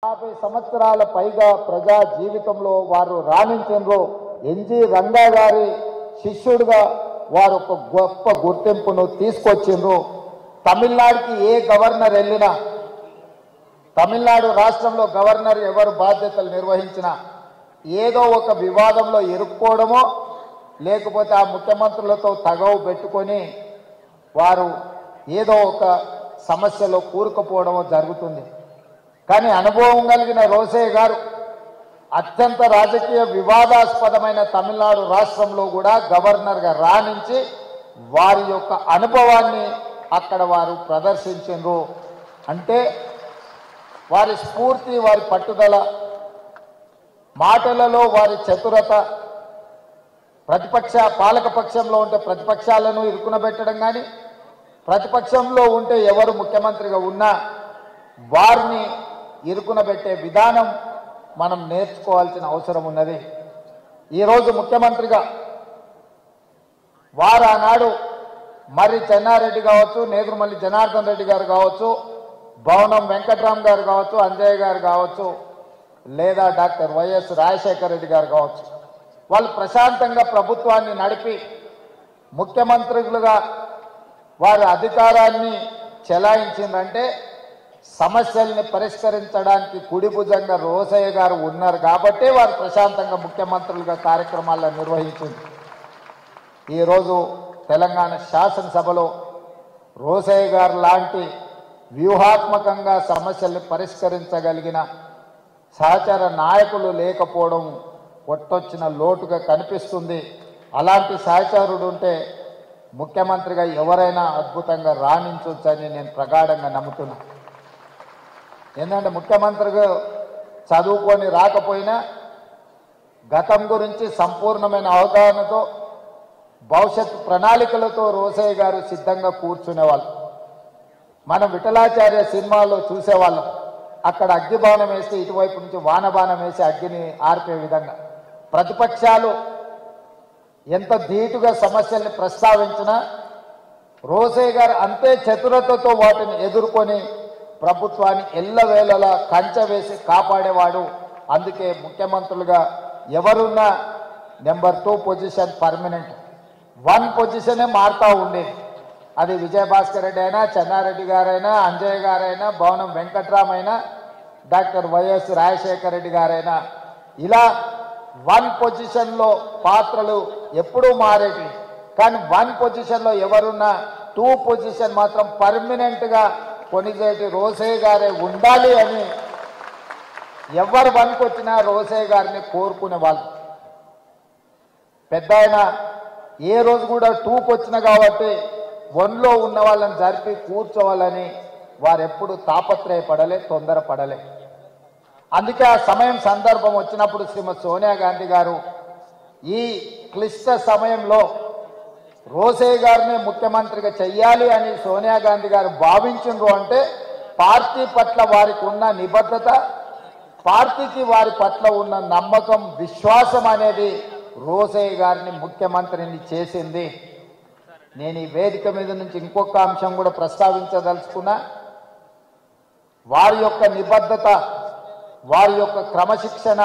50 సంవత్సరాల పైగా ప్రజా జీవితంలో వారు రాణించారు. ఎన్జి రంగా గారి శిష్యుడిగా వారు ఒక గొప్ప గుర్తింపును తీసుకొచ్చిండ్రు. తమిళనాడుకి ఏ గవర్నర్ వెళ్ళినా, తమిళనాడు రాష్ట్రంలో గవర్నర్ ఎవరు బాధ్యతలు నిర్వహించినా ఏదో ఒక వివాదంలో ఇరుక్కోవడమో లేకపోతే ఆ ముఖ్యమంత్రులతో తగవు పెట్టుకొని వారు ఏదో ఒక సమస్యలో కూరుకుపోవడమో జరుగుతుంది. కానీ అనుభవం కలిగిన రోసయ్య గారు అత్యంత రాజకీయ వివాదాస్పదమైన తమిళనాడు రాష్ట్రంలో కూడా గవర్నర్గా రాణించి వారి యొక్క అనుభవాన్ని అక్కడ వారు ప్రదర్శించారు. అంటే వారి స్ఫూర్తి, వారి పట్టుదల, మాటలలో వారి చతురత, పాలకపక్షంలో ఉంటే ప్రతిపక్షాలను ఇరుకునబెట్టడం కానీ, ప్రతిపక్షంలో ఉంటే ఎవరు ముఖ్యమంత్రిగా ఉన్నా వారిని ఇరుకునబెట్టే విధానం మనం నేర్చుకోవాల్సిన అవసరం ఉన్నది. ఈరోజు ముఖ్యమంత్రిగా వారు ఆనాడు మర్రి చెన్నారెడ్డి కావచ్చు, నేదురుమల్లి జనార్దన్ రెడ్డి గారు కావచ్చు, భవనం వెంకట్రామ్ గారు కావచ్చు, అంజయ్య గారు కావచ్చు, లేదా డాక్టర్ వైఎస్ రాజశేఖర రెడ్డి గారు కావచ్చు, వాళ్ళు ప్రశాంతంగా ప్రభుత్వాన్ని నడిపి ముఖ్యమంత్రులుగా వారి అధికారాన్ని చెలాయించిందంటే సమస్యల్ని పరిష్కరించడానికి కుడిభుజంగా రోసయ్య గారు ఉన్నారు కాబట్టి వారు ప్రశాంతంగా ముఖ్యమంత్రులుగా కార్యక్రమాలను నిర్వహించింది. ఈరోజు తెలంగాణ శాసనసభలో రోసయ్య గారు లాంటి వ్యూహాత్మకంగా సమస్యల్ని పరిష్కరించగలిగిన సహచర నాయకులు లేకపోవడం కొట్టొచ్చిన లోటుగా కనిపిస్తుంది. అలాంటి సహచరుడు ఉంటే ముఖ్యమంత్రిగా ఎవరైనా అద్భుతంగా రాణించవచ్చని నేను ప్రగాఢంగా నమ్ముతున్నా. ఏంటంటే ముఖ్యమంత్రిగా చదువుకొని రాకపోయినా గతం గురించి సంపూర్ణమైన అవగాహనతో, భవిష్యత్ ప్రణాళికలతో రోసయ్య గారు సిద్ధంగా కూర్చునేవాళ్ళు. మనం విఠలాచార్య సినిమాలో చూసేవాళ్ళం. అక్కడ అగ్గిబాణం వేస్తే ఇటువైపు నుంచి వానబాణం వేసి అగ్గిని ఆర్పే విధంగా ప్రతిపక్షాలు ఎంత ధీటుగా సమస్యల్ని ప్రస్తావించినా రోసయ్య గారు అంతే చతురతతో వాటిని ఎదుర్కొని ప్రభుత్వాన్ని ఎల్లవేళలా కంచె వేసి కాపాడేవాడు. అందుకే ముఖ్యమంత్రులుగా ఎవరున్నా నెంబర్ 2 పొజిషన్ పర్మనెంట్, 1 పొజిషనే మారుతూ ఉండేది. అది విజయభాస్కర్ రెడ్డి అయినా, చెన్నారెడ్డి గారైనా, అంజయ్య గారైనా, భవనం వెంకట్రామ్ అయినా, డాక్టర్ వైఎస్ రాజశేఖర రెడ్డి గారైనా, ఇలా 1 పొజిషన్లో పాత్రలు ఎప్పుడూ మారేవి. కానీ 1 పొజిషన్లో ఎవరున్నా 2 పొజిషన్ మాత్రం పర్మనెంట్గా కొనిజేటి రోసయ్య గారే ఉండాలి అని ఎవరు 1కి వచ్చినా రోసయ్య గారిని కోరుకునే వాళ్ళు. పెద్ద ఆయన ఏ రోజు కూడా 2కి వచ్చిన కాబట్టి 1లో ఉన్న వాళ్ళని జరిపి కూర్చోవాలని వారెప్పుడు తాపత్రయపడలే, తొందరపడలే. అందుకే ఆ సమయం సందర్భం వచ్చినప్పుడు శ్రీమతి సోనియా గాంధీ గారు ఈ క్లిష్ట సమయంలో రోసయ్య గారిని ముఖ్యమంత్రిగా చెయ్యాలి అని సోనియా గాంధీ గారు భావించిండ్రు. అంటే పార్టీ పట్ల వారికి ఉన్న నిబద్ధత, పార్టీకి వారి పట్ల ఉన్న నమ్మకం, విశ్వాసం అనేది రోసయ్య గారిని ముఖ్యమంత్రిని చేసింది. నేను ఈ వేదిక మీద నుంచి ఇంకొక అంశం కూడా ప్రస్తావించదలుచుకున్నా. వారి యొక్క నిబద్ధత, వారి యొక్క క్రమశిక్షణ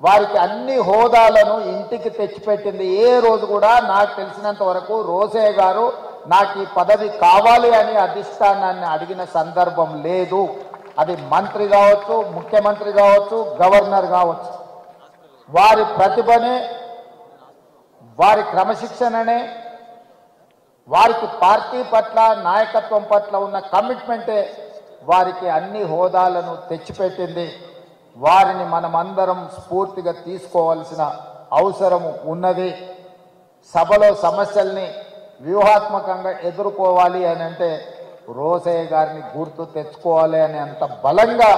వారికి అన్ని హోదాలను ఇంటికి తెచ్చిపెట్టింది. ఏ రోజు కూడా నాకు తెలిసినంత వరకు రోసయ్య గారు నాకు ఈ పదవి కావాలి అని అధిష్టానాన్ని అడిగిన సందర్భం లేదు. అది మంత్రి కావచ్చు, ముఖ్యమంత్రి కావచ్చు, గవర్నర్ కావచ్చు. వారి ప్రతిభనే, వారి క్రమశిక్షణనే, వారికి పార్టీ పట్ల, నాయకత్వం పట్ల ఉన్న కమిట్మెంటే వారికి అన్ని హోదాలను తెచ్చిపెట్టింది. వారిని మనమందరం స్ఫూర్తిగా తీసుకోవాల్సిన అవసరం ఉన్నది. సభలో సమస్యల్ని వ్యూహాత్మకంగా ఎదుర్కోవాలి అని అంటే రోసయ్య గారిని గుర్తు తెచ్చుకోవాలి అని అంత బలంగా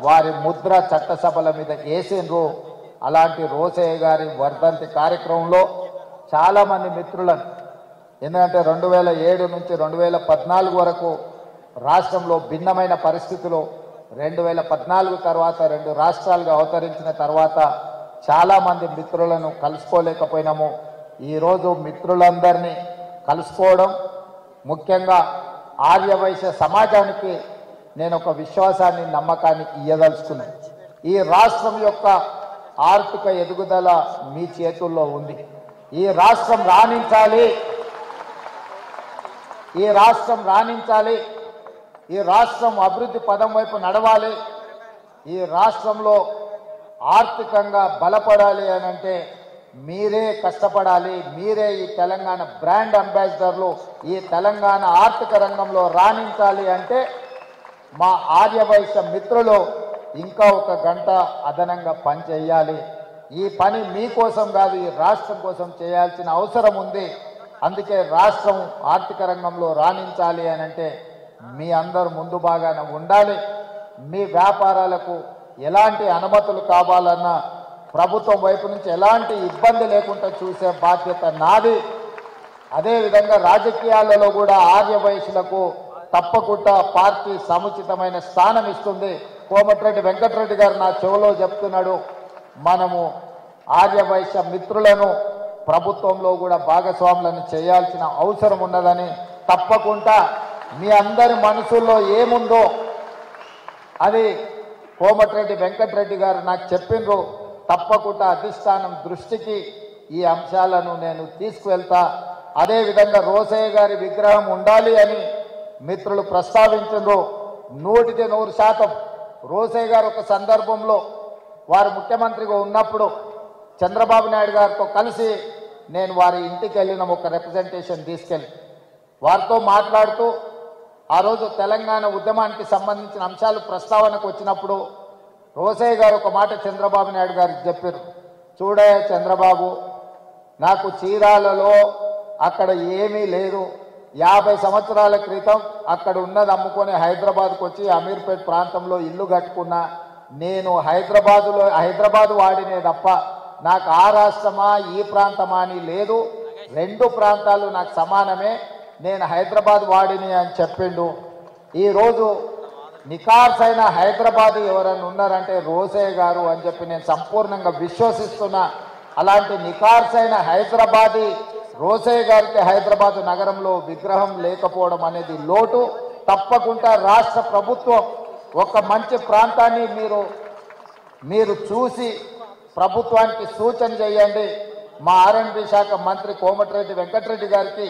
వారి ముద్ర చట్టసభల మీద వేసిండ్రు. అలాంటి రోసయ్య గారి వర్ధంతి కార్యక్రమంలో చాలామంది మిత్రులను, ఎందుకంటే 2007 నుంచి 2014 వరకు రాష్ట్రంలో భిన్నమైన పరిస్థితులు, 2014 తర్వాత 2 రాష్ట్రాలుగా అవతరించిన తర్వాత చాలామంది మిత్రులను కలుసుకోలేకపోయినాము. ఈరోజు మిత్రులందరినీ కలుసుకోవడం, ముఖ్యంగా ఆర్యవైశ్య సమాజానికి నేను ఒక విశ్వాసాన్ని నమ్మకాన్ని ఇయ్యదలుచుకున్నాను. ఈ రాష్ట్రం యొక్క ఆర్థిక ఎదుగుదల మీ చేతుల్లో ఉంది. ఈ రాష్ట్రం రాణించాలి, ఈ రాష్ట్రం రాణించాలి, ఈ రాష్ట్రం అభివృద్ధి పదం వైపు నడవాలి, ఈ రాష్ట్రంలో ఆర్థికంగా బలపడాలి అని అంటే మీరే కష్టపడాలి. మీరే ఈ తెలంగాణ బ్రాండ్ అంబాసిడర్లు. ఈ తెలంగాణ ఆర్థిక రంగంలో రాణించాలి అంటే మా ఆర్యవైశ్య మిత్రులు ఇంకా ఒక గంట అదనంగా పని చేయాలి. ఈ పని మీకోసం కాదు, ఈ రాష్ట్రం కోసం చేయాల్సిన అవసరం ఉంది. అందుకే రాష్ట్రం ఆర్థిక రంగంలో రాణించాలి అని అంటే మీ అందరూ ముందు బాగాన ఉండాలి. మీ వ్యాపారాలకు ఎలాంటి అనుమతులు కావాలన్నా ప్రభుత్వం వైపు నుంచి ఎలాంటి ఇబ్బంది లేకుండా చూసే బాధ్యత నాది. అదేవిధంగా రాజకీయాలలో కూడా ఆర్యవైశ్యులకు తప్పకుండా పార్టీ సముచితమైన స్థానం ఇస్తుంది. కోమటిరెడ్డి వెంకటరెడ్డి గారు నా చెవిలో చెప్తున్నాడు, మనము ఆర్యవైశ్య మిత్రులను ప్రభుత్వంలో కూడా భాగస్వాములను చేయాల్సిన అవసరం ఉన్నదని, తప్పకుండా మీ అందరి మనసుల్లో ఏముందో అది కోమటిరెడ్డి వెంకటరెడ్డి గారు నాకు చెప్పిండ్రు. తప్పకుండా అధిష్టానం దృష్టికి ఈ అంశాలను నేను తీసుకువెళ్తా. అదేవిధంగా రోసయ్య గారి విగ్రహం ఉండాలి అని మిత్రులు ప్రస్తావించారు. 100% రోసయ్య గారు ఒక సందర్భంలో వారు ముఖ్యమంత్రిగా ఉన్నప్పుడు చంద్రబాబు నాయుడు గారితో కలిసి నేను వారి ఇంటికి వెళ్ళిన ఒక రిప్రజెంటేషన్ తీసుకెళ్ళి వారితో మాట్లాడుతూ ఆ రోజు తెలంగాణ ఉద్యమానికి సంబంధించిన అంశాలు ప్రస్తావనకు వచ్చినప్పుడు రోసయ్య గారు ఒక మాట చంద్రబాబు నాయుడు గారికి చెప్పారు, చూడయ్య చంద్రబాబు, నాకు చీరాలలో అక్కడ ఏమీ లేదు. 50 సంవత్సరాల క్రితం అక్కడ ఉన్నది అమ్ముకొని హైదరాబాద్కు వచ్చి అమీర్పేట్ ప్రాంతంలో ఇల్లు కట్టుకున్నా. నేను హైదరాబాద్ వాడినే తప్ప నాకు ఆ రాష్ట్రమా ఈ ప్రాంతమా అని లేదు. 2 ప్రాంతాలు నాకు సమానమే. నేను హైదరాబాద్ వాడిని అని చెప్పిండు. ఈరోజు నికార్సైన హైదరాబాద్ ఎవరైనా ఉన్నారంటే రోసయ్య గారు అని చెప్పి నేను సంపూర్ణంగా విశ్వసిస్తున్నా. అలాంటి నికార్సైన హైదరాబాదీ రోసయ్య గారికి హైదరాబాద్ నగరంలో విగ్రహం లేకపోవడం అనేది లోటు. తప్పకుండా రాష్ట్ర ప్రభుత్వం ఒక మంచి ప్రాంతాన్ని మీరు చూసి ప్రభుత్వానికి సూచన చేయండి. మా ఆర్ఎండ్బి శాఖ మంత్రి కోమటిరెడ్డి వెంకటరెడ్డి గారికి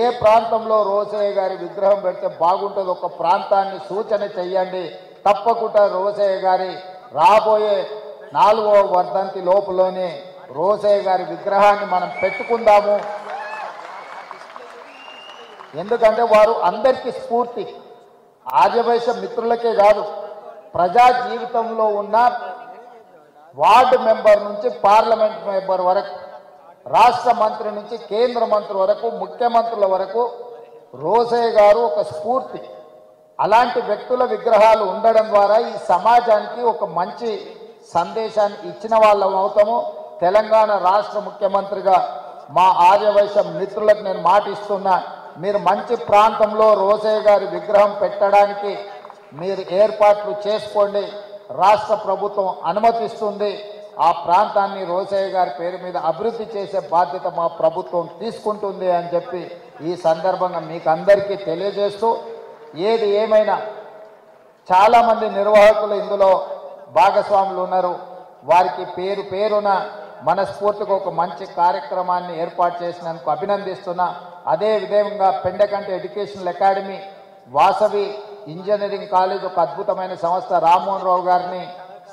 ఏ ప్రాంతంలో రోసయ్య గారి విగ్రహం పెడితే బాగుంటుందో ఒక ప్రాంతాన్ని సూచన చెయ్యండి. తప్పకుండా రోసయ్య గారి రాబోయే 4వ వర్ధంతి లోపులోనే రోసయ్య గారి విగ్రహాన్ని మనం పెట్టుకుందాము. ఎందుకంటే వారు అందరికీ స్ఫూర్తి. ఆర్యవైశ్య మిత్రులకే కాదు, ప్రజా జీవితంలో ఉన్న వార్డు మెంబర్ నుంచి పార్లమెంట్ మెంబర్ వరకు, రాష్ట్ర మంత్రి నుంచి కేంద్ర మంత్రి వరకు, ముఖ్యమంత్రుల వరకు రోసయ్య గారు ఒక స్ఫూర్తి. అలాంటి వ్యక్తుల విగ్రహాలు ఉండడం ద్వారా ఈ సమాజానికి ఒక మంచి సందేశాన్ని ఇచ్చిన వాళ్ళం అవుతాము. తెలంగాణ రాష్ట్ర ముఖ్యమంత్రిగా మా ఆర్యవైశ్య మిత్రులకు నేను మాటిస్తున్నా, మీరు మంచి ప్రాంతంలో రోసయ్య గారి విగ్రహం పెట్టడానికి మీరు ఏర్పాట్లు చేసుకోండి. రాష్ట్ర ప్రభుత్వం అనుమతిస్తుంది. ఆ ప్రాంతాన్ని రోసయ్య గారి పేరు మీద అభివృద్ధి చేసే బాధ్యత మా ప్రభుత్వం తీసుకుంటుంది అని చెప్పి ఈ సందర్భంగా మీకు అందరికీ తెలియజేస్తూ, ఏది ఏమైనా చాలామంది నిర్వాహకులు ఇందులో భాగస్వాములు ఉన్నారు. వారికి పేరు పేరున మనస్ఫూర్తిగా ఒక మంచి కార్యక్రమాన్ని ఏర్పాటు చేసినందుకు అభినందిస్తున్నా. అదేవిధంగా Pendakanti educational academy, Vasavi engineering college ఒక అద్భుతమైన సంస్థ, రామ్మోహన్ రావు గారిని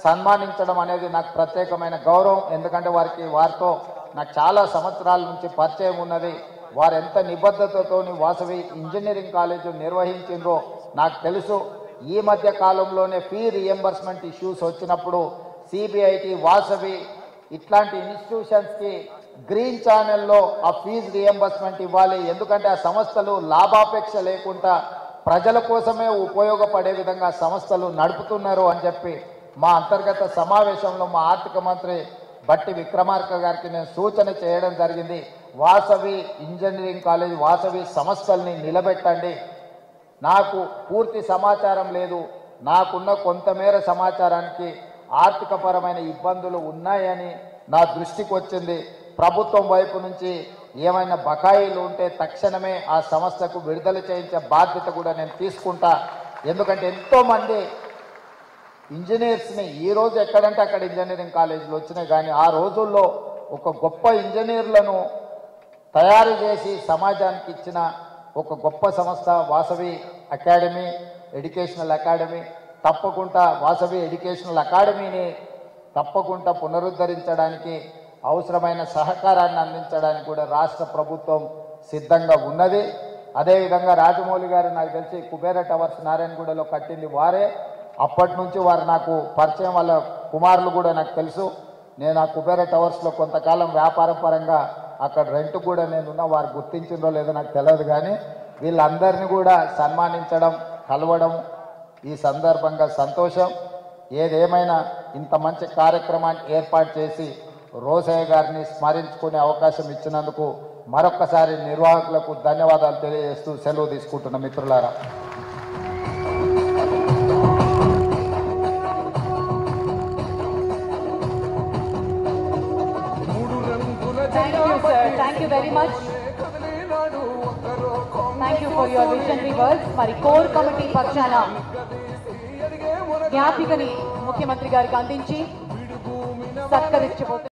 సన్మానించడం అనేది నాకు ప్రత్యేకమైన గౌరవం. ఎందుకంటే వారితో నాకు చాలా సంవత్సరాల నుంచి పరిచయం ఉన్నది. వారు ఎంత నిబద్ధతతో వాసవి ఇంజనీరింగ్ కాలేజ్ నిర్వహించిందో నాకు తెలుసు. ఈ మధ్య కాలంలోనే ఫీ రియంబర్స్మెంట్ ఇష్యూస్ వచ్చినప్పుడు సిబిఐటి, వాసవి ఇట్లాంటి ఇన్స్టిట్యూషన్స్కి గ్రీన్ ఛానల్లో ఆ ఫీజు రియంబర్స్మెంట్ ఇవ్వాలి. ఎందుకంటే ఆ సంస్థలు లాభాపేక్ష లేకుండా ప్రజల కోసమే ఉపయోగపడే విధంగా సంస్థలు నడుపుతున్నారు అని చెప్పి మా అంతర్గత సమావేశంలో మా ఆర్థిక మంత్రి బట్టి విక్రమార్క గారికి నేను సూచన చేయడం జరిగింది. వాసవి ఇంజనీరింగ్ కాలేజ్, వాసవి సంస్థల్ని నిలబెట్టండి. నాకు పూర్తి సమాచారం లేదు, నాకున్న కొంతమేర సమాచారానికి ఆర్థికపరమైన ఇబ్బందులు ఉన్నాయని నా దృష్టికి వచ్చింది. ప్రభుత్వం వైపు నుంచి ఏమైనా బకాయిలు ఉంటే తక్షణమే ఆ సంస్థకు విడుదల చేయించే బాధ్యత కూడా నేను తీసుకుంటా. ఎందుకంటే ఎంతోమంది ఇంజనీర్స్ని ఈరోజు ఎక్కడంటే అక్కడ ఇంజనీరింగ్ కాలేజీలు వచ్చినాయి, కానీ ఆ రోజుల్లో ఒక గొప్ప ఇంజనీర్లను తయారు చేసి సమాజానికి ఇచ్చిన ఒక గొప్ప సంస్థ వాసవి అకాడమీ, ఎడ్యుకేషనల్ అకాడమీ. తప్పకుండా వాసవి ఎడ్యుకేషనల్ అకాడమీని తప్పకుండా పునరుద్ధరించడానికి అవసరమైన సహకారాన్ని అందించడానికి కూడా రాష్ట్ర ప్రభుత్వం సిద్ధంగా ఉన్నది. అదేవిధంగా రాజమౌళి గారు నాకు తెలిసి కుబేర టవర్స్ నారాయణగూడలో కట్టింది వారే. అప్పటి నుంచి వారు నాకు పరిచయం, వాళ్ళ కుమారులు కూడా నాకు తెలుసు. నేను ఆ కుబేర టవర్స్లో కొంతకాలం వ్యాపార పరంగా అక్కడ రెంట్ కూడా నేనున్నా, వారు గుర్తించిందో లేదో నాకు తెలియదు, కానీ వీళ్ళందరినీ కూడా సన్మానించడం, కలవడం ఈ సందర్భంగా సంతోషం. ఏదేమైనా ఇంత మంచి కార్యక్రమాన్ని ఏర్పాటు చేసి రోసయ్య గారిని స్మరించుకునే అవకాశం ఇచ్చినందుకు మరొక్కసారి నిర్వాహకులకు ధన్యవాదాలు తెలియజేస్తూ సెలవు తీసుకుంటున్న మిత్రులారా. Thank you very much. Thank you for your visionary words. మరి కోర్ కమిటీ పక్షాన జ్ఞాపికని ముఖ్యమంత్రి గారికి అందించి సత్కరించబోతున్నారు.